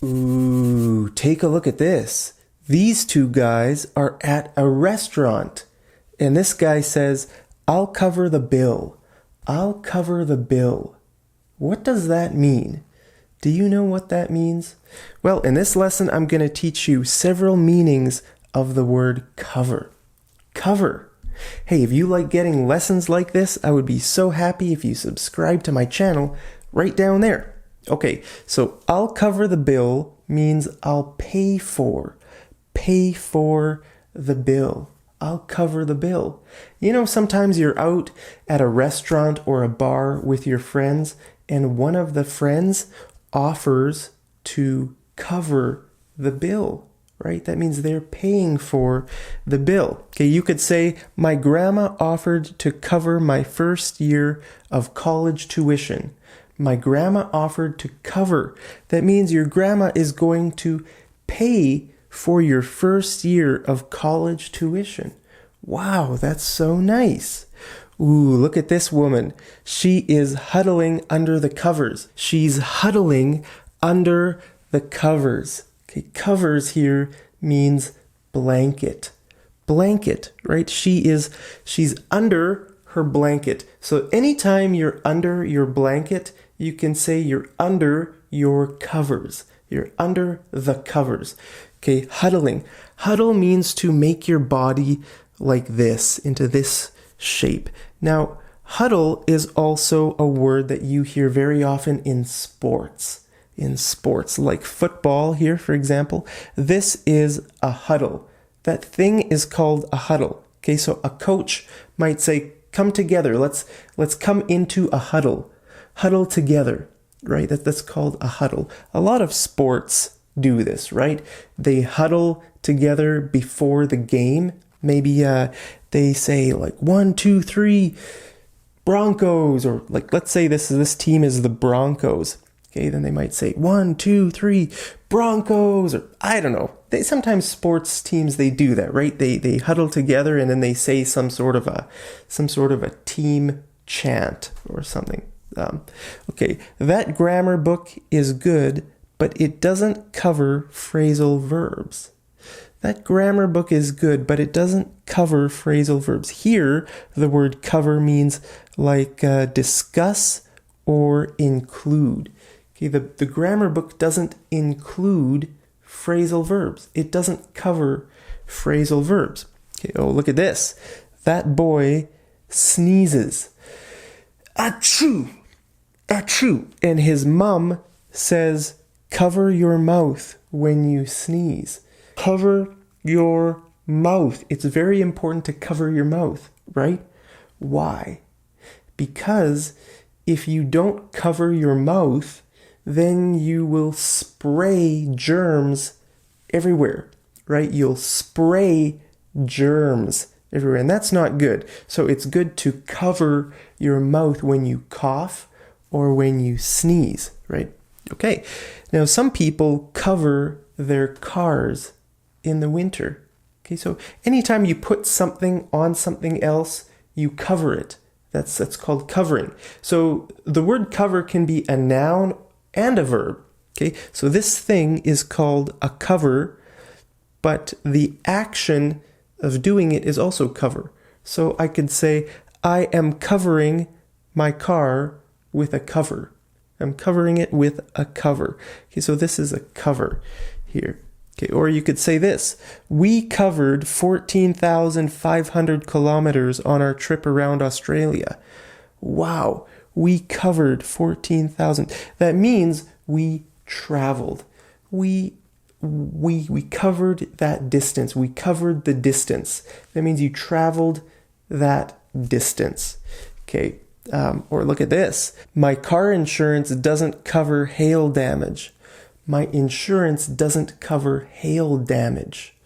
Ooh, take a look at this. These two guys are at a restaurant. And this guy says, I'll cover the bill. I'll cover the bill. What does that mean? Do you know what that means? Well, in this lesson, I'm going to teach you several meanings of the word cover. Cover. Hey, if you like getting lessons like this, I would be so happy if you subscribe to my channel right down there. Okay, so I'll cover the bill means I'll pay for the bill. I'll cover the bill. You know, sometimes you're out at a restaurant or a bar with your friends, and one of the friends offers to cover the bill, right? That means they're paying for the bill. Okay, you could say, my grandma offered to cover my first year of college tuition. My grandma offered to cover. That means your grandma is going to pay for your first year of college tuition. Wow, that's so nice. Ooh, look at this woman. She is huddling under the covers. She's huddling under the covers. Okay, covers here means blanket. Blanket, right? She's under her blanket. So anytime you're under your blanket, you can say you're under your covers. You're under the covers. Okay, huddling. Huddle means to make your body like this, into this shape. Now, huddle is also a word that you hear very often in sports. In sports, like football here, for example. This is a huddle. That thing is called a huddle. Okay, so a coach might say, come together. Let's come into a huddle. Huddle together, right? That's called a huddle. A lot of sports do this, right? They huddle together before the game. Maybe they say like 1, 2, 3 Broncos, or like let's say this team is the Broncos. Okay, then they might say 1, 2, 3 Broncos, or I don't know. Sometimes sports teams they do that, right? They huddle together and then they say some sort of a team chant or something. Okay, that grammar book is good, but it doesn't cover phrasal verbs. That grammar book is good, but it doesn't cover phrasal verbs. Here, the word cover means like discuss or include. Okay, the grammar book doesn't include phrasal verbs. It doesn't cover phrasal verbs. Okay, oh, look at this. That boy sneezes. Achoo! Achoo! And his mom says, cover your mouth when you sneeze. Cover your mouth. It's very important to cover your mouth, right? Why? Because if you don't cover your mouth, then you will spray germs everywhere, right? You'll spray germs everywhere, and that's not good. So it's good to cover your mouth when you cough or when you sneeze, right? Okay. Now, some people cover their cars in the winter. Okay, so anytime you put something on something else, you cover it. That's called covering. So the word cover can be a noun and a verb. Okay, so this thing is called a cover, but the action of doing it is also cover. So I could say, I am covering my car with a cover. I'm covering it with a cover. Okay, so this is a cover here. Okay, or you could say this. We covered 14,500 kilometers on our trip around Australia. Wow, we covered 14,000. That means we traveled. We covered that distance. We covered the distance. That means you traveled that distance. Okay, or look at this. My car insurance doesn't cover hail damage. My insurance doesn't cover hail damage.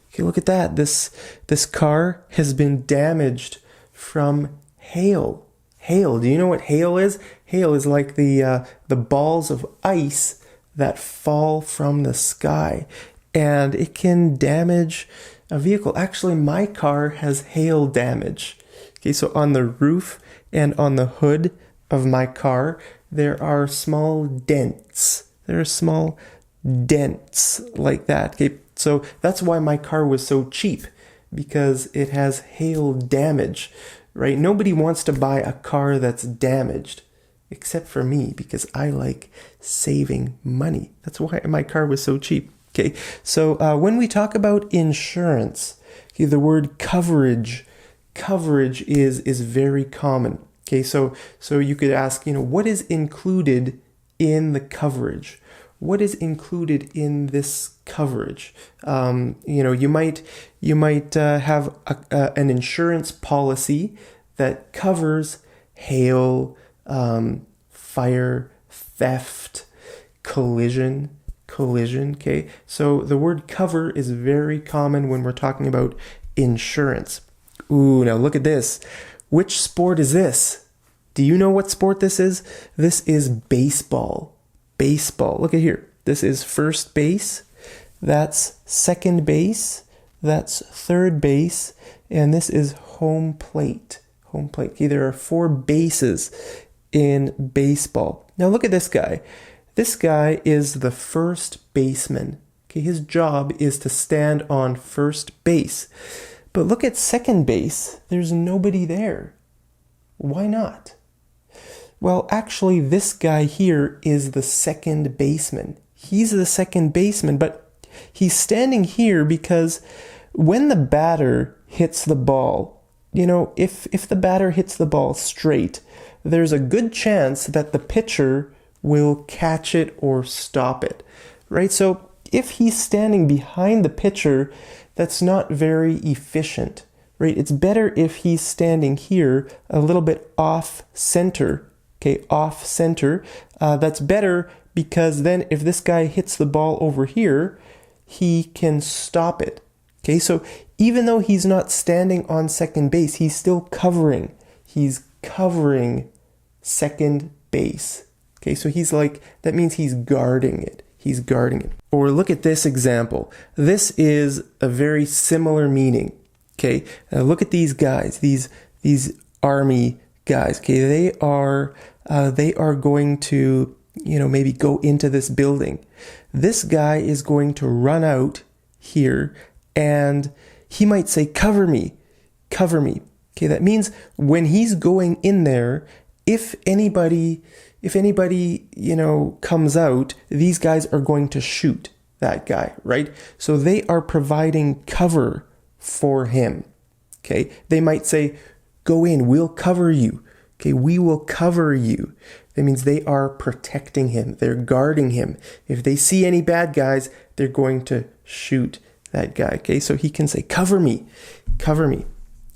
Okay, look at that. This car has been damaged from hail. Hail. Do you know what hail is? Hail is like the balls of ice that fall from the sky, and it can damage a vehicle. Actually, my car has hail damage. Okay, so on the roof and on the hood of my car, there are small dents. There are small dents like that. Okay, so that's why my car was so cheap, because it has hail damage, right? Nobody wants to buy a car that's damaged, except for me, because I like saving money. That's why my car was so cheap. Okay, so when we talk about insurance, okay, the word coverage is very common. Okay, so you could ask, what is included in the coverage? What is included in this coverage? You might have an insurance policy that covers hail, fire, theft, collision. Okay, so the word cover is very common when we're talking about insurance. Ooh, now look at this. Which sport is this? Do you know what sport this is? This is baseball. Baseball. Look at here. This is first base. That's second base. That's third base. And this is home plate. Home plate. Okay, there are 4 bases in baseball. Now look at this guy. This guy is the first baseman. Okay, his job is to stand on first base. But look at second base. There's nobody there. Why not? Well, actually, this guy here is the second baseman. He's the second baseman, but he's standing here because when the batter hits the ball, if the batter hits the ball straight, there's a good chance that the pitcher will catch it or stop it, right? So if he's standing behind the pitcher, that's not very efficient, right? It's better if he's standing here a little bit off center, okay, off center. That's better because then if this guy hits the ball over here, he can stop it, okay? So even though he's not standing on second base, he's still covering. He's covering second base. Okay, so that means he's guarding it. He's guarding it. Or look at this example. This is a very similar meaning. Okay, look at these guys, these army guys. Okay, they are going to, maybe go into this building. This guy is going to run out here and he might say, cover me, cover me. Okay, that means when he's going in there, if anybody, comes out, these guys are going to shoot that guy, right? So they are providing cover for him, okay? They might say, go in, we'll cover you, okay? We will cover you. That means they are protecting him. They're guarding him. If they see any bad guys, they're going to shoot that guy, okay? So he can say, cover me,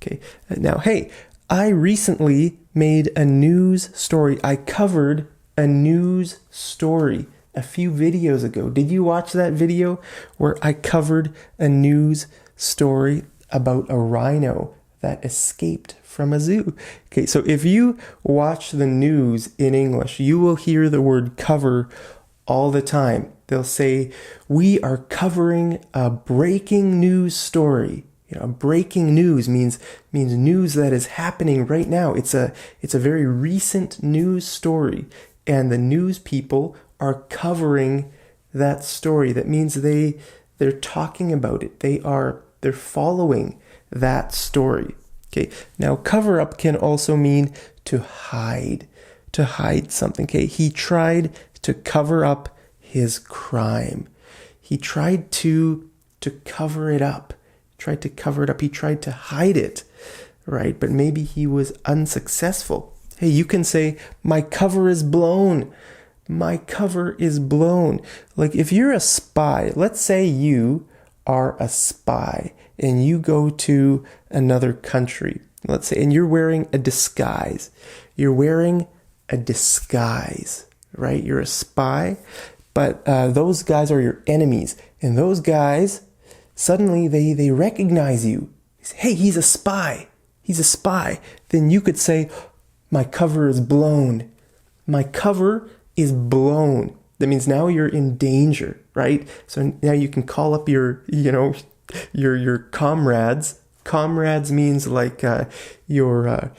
okay? Now, hey, I recently made a news story. I covered a news story a few videos ago. Did you watch that video where I covered a news story about a rhino that escaped from a zoo? Okay, so if you watch the news in English, you will hear the word cover all the time. They'll say, we are covering a breaking news story. Breaking news means news that is happening right now. It's a very recent news story, and the news people are covering that story. That means they're talking about it. They're following that story. Okay. Now, cover up can also mean to hide something. Okay. He tried to cover up his crime. He tried to cover it up. He tried to hide it, right? But maybe he was unsuccessful. Hey, you can say, my cover is blown. My cover is blown. Like if you're a spy, let's say you are a spy and you go to another country, let's say, and you're wearing a disguise. You're wearing a disguise, right? You're a spy, but those guys are your enemies. And those guys, suddenly they recognize you. They say, hey, he's a spy. He's a spy. Then you could say, my cover is blown. My cover is blown. That means now you're in danger, right? So now you can call up your comrades. Comrades means like your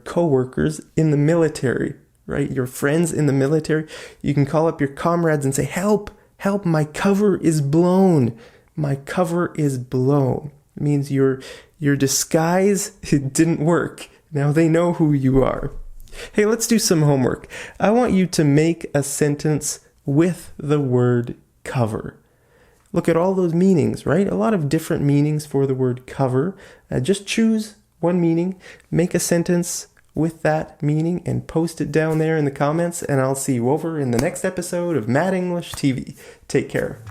coworkers in the military, right? Your friends in the military. You can call up your comrades and say, help, Help, my cover is blown. My cover is blown. It means your disguise, it didn't work. Now they know who you are. Hey, let's do some homework. I want you to make a sentence with the word cover. Look at all those meanings, right? A lot of different meanings for the word cover. Just choose one meaning, make a sentence with that meaning, and post it down there in the comments, and I'll see you over in the next episode of Mad English TV. Take care.